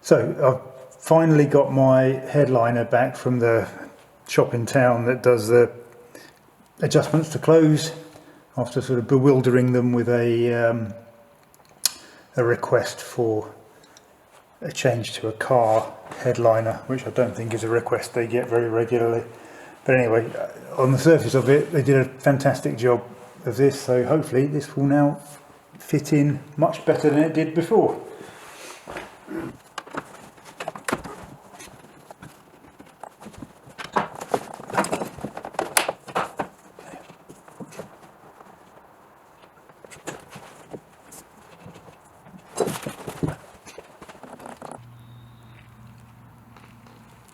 So I've finally got my headliner back from the shop in town that does the adjustments to close, after sort of bewildering them with a request for a change to a car headliner, which I don't think is a request they get very regularly. But anyway, on the surface of it, they did a fantastic job of this, so hopefully this will now fit in much better than it did before.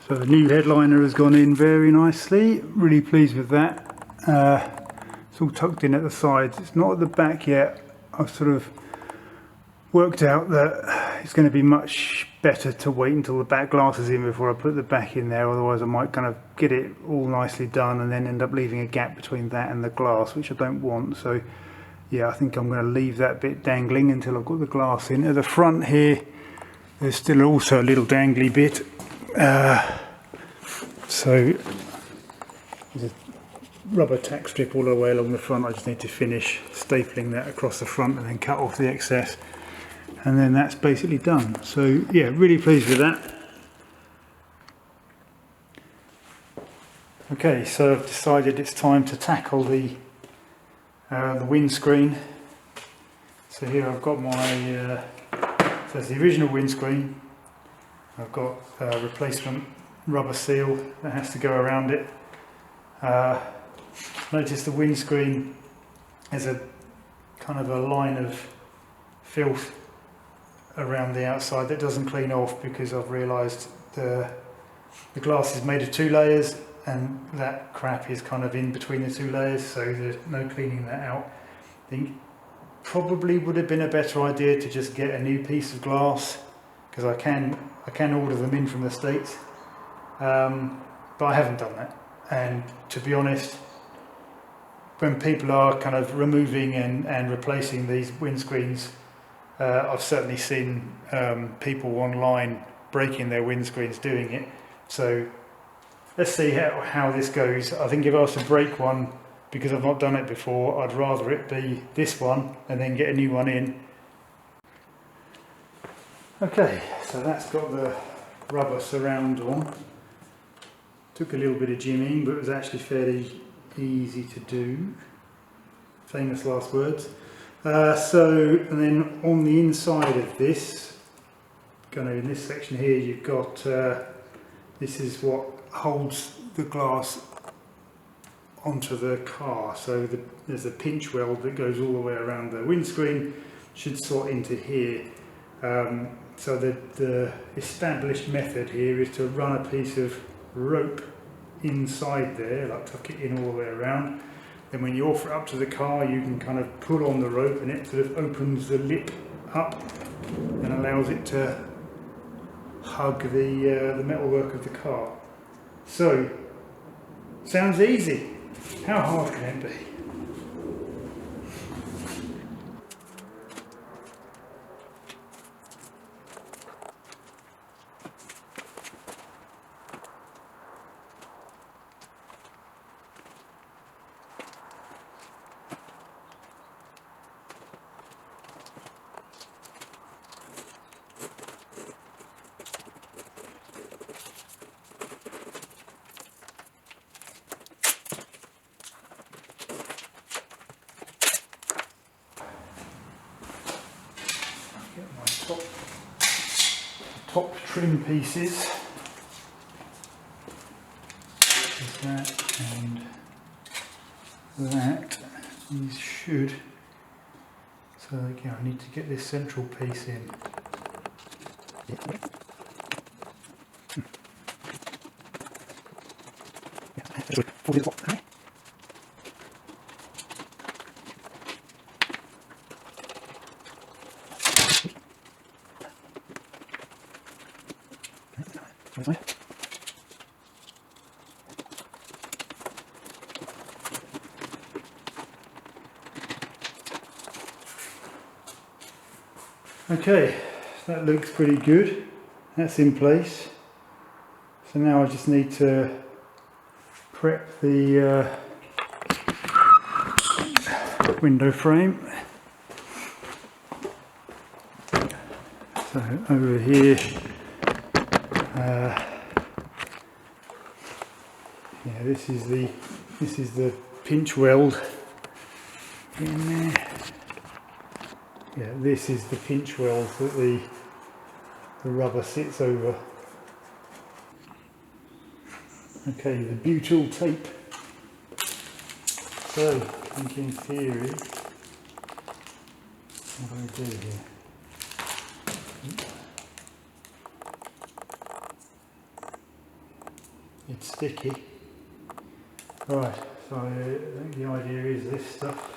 So the new headliner has gone in very nicely, really pleased with that. It's all tucked in at the sides, it's not at the back yet. I've sort of worked out that it's going to be much better to wait until the back glass is in before I put the back in there, otherwise I might kind of get it all nicely done and then end up leaving a gap between that and the glass, which I don't want. So yeah, I think I'm going to leave that bit dangling until I've got the glass in. At the front here, there's still also a little dangly bit. So there's a rubber tack strip all the way along the front. I just need to finish stapling that across the front and then cut off the excess, and then that's basically done. So yeah, really pleased with that. Okay, so I've decided it's time to tackle the windscreen. So here I've got my so it's the original windscreen. I've got a replacement rubber seal that has to go around it. Notice the windscreen has a kind of a line of filth around the outside that doesn't clean off, because I've realised the glass is made of 2 layers and that crap is kind of in between the 2 layers, so there's no cleaning that out. I think probably would have been a better idea to just get a new piece of glass, because I can order them in from the States, but I haven't done that. And to be honest, when people are kind of removing and replacing these windscreens, I've certainly seen people online breaking their windscreens doing it. So let's see how this goes. I think if I was to break one, because I've not done it before, I'd rather it be this one and then get a new one in. Okay, so that's got the rubber surround on. Took a little bit of jimmying, but it was actually fairly easy to do. Famous last words. And then on the inside of this, kind of in this section here, you've got, this is what holds the glass onto the car. So there's a pinch weld that goes all the way around the windscreen, should slot into here. So the established method here is to run a piece of rope inside there, like tuck it in all the way around. Then when you offer it up to the car, you can kind of pull on the rope and it sort of opens the lip up and allows it to hug the metalwork of the car. So, sounds easy. How hard can it be? Top trim pieces. There's that and that. These should. So again, I need to get this central piece in. Okay, that looks pretty good. That's in place. So now I just need to prep the window frame. So over here, yeah, this is the pinch weld in there. Yeah, this is the pinch weld that the rubber sits over. Okay, the butyl tape. So, I think in theory, what do I do here? It's sticky. Right, so I think the idea is this stuff.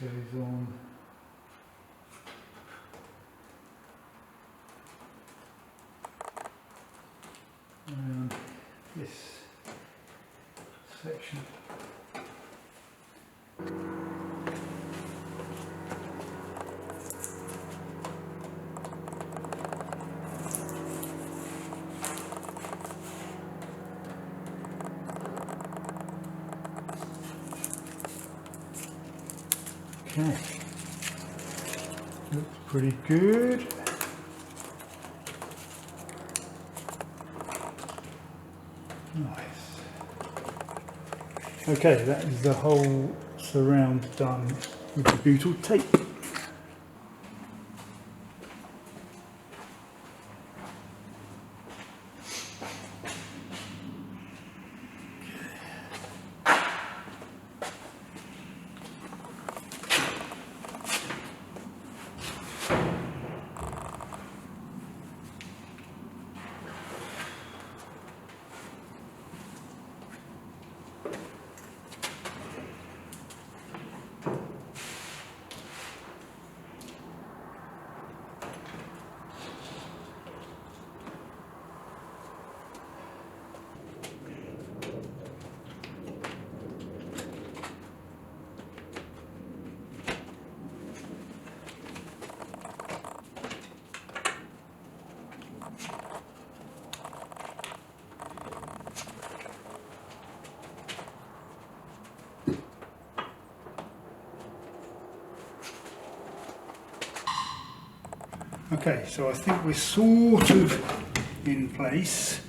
This goes on. Around this section. Okay, looks pretty good. Nice. Okay, that is the whole surround done with the butyl tape. Okay, so I think we're sort of in place.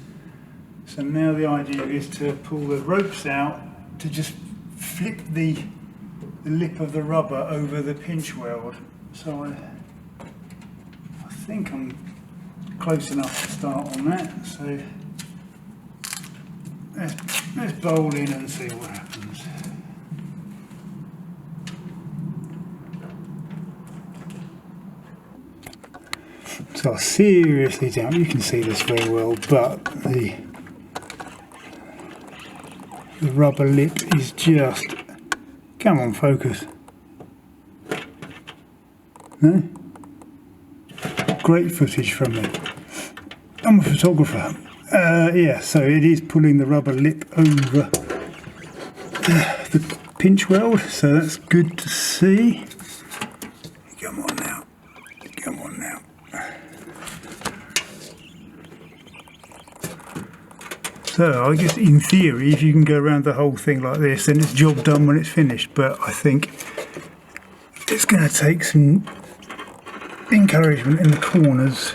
So now the idea is to pull the ropes out to just flip the lip of the rubber over the pinch weld. So I think I'm close enough to start on that. So let's bowl in and see what happens. So I seriously doubt you can see this very well, but the rubber lip is just, come on, focus. No? Great footage from me. I'm a photographer. Yeah, so it is pulling the rubber lip over the pinch weld, so that's good to see. Come on now. Come on now. So I guess in theory, if you can go around the whole thing like this, then it's job done when it's finished. But I think it's going to take some encouragement in the corners,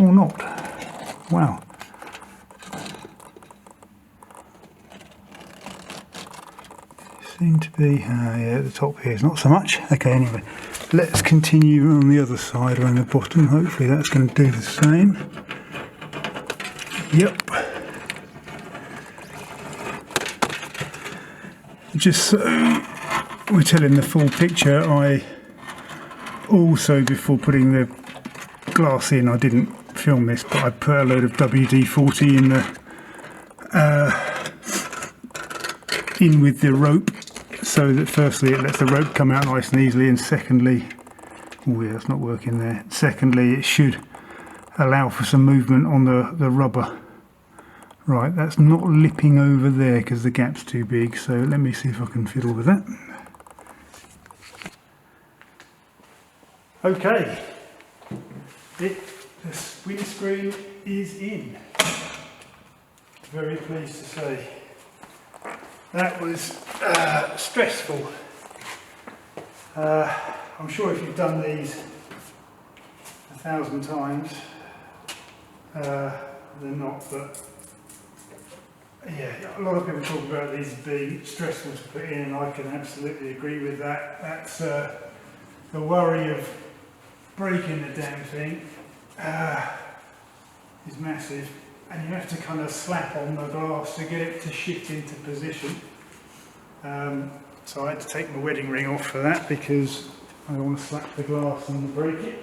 or not. Wow. Seem to be, yeah, at the top here is not so much. Okay, anyway, let's continue on the other side around the bottom. Hopefully that's going to do the same. Yep. Just so we're telling the full picture, I also, before putting the glass in, I didn't film this, but I put a load of WD-40 in in with the rope, so that firstly it lets the rope come out nice and easily, and secondly, oh yeah, it's not working there. Secondly, it should allow for some movement on the rubber. Right, that's not lipping over there because the gap's too big, so let me see if I can fiddle with that. Okay, the windscreen is in. Very pleased to say. That was stressful. I'm sure if you've done these 1,000 times, they're not, but yeah, a lot of people talk about these being stressful to put in, and I can absolutely agree with that. That's the worry of breaking the damn thing is massive, and you have to kind of slap on the glass to get it to shift into position. So I had to take my wedding ring off for that because I don't want to slap the glass and break it.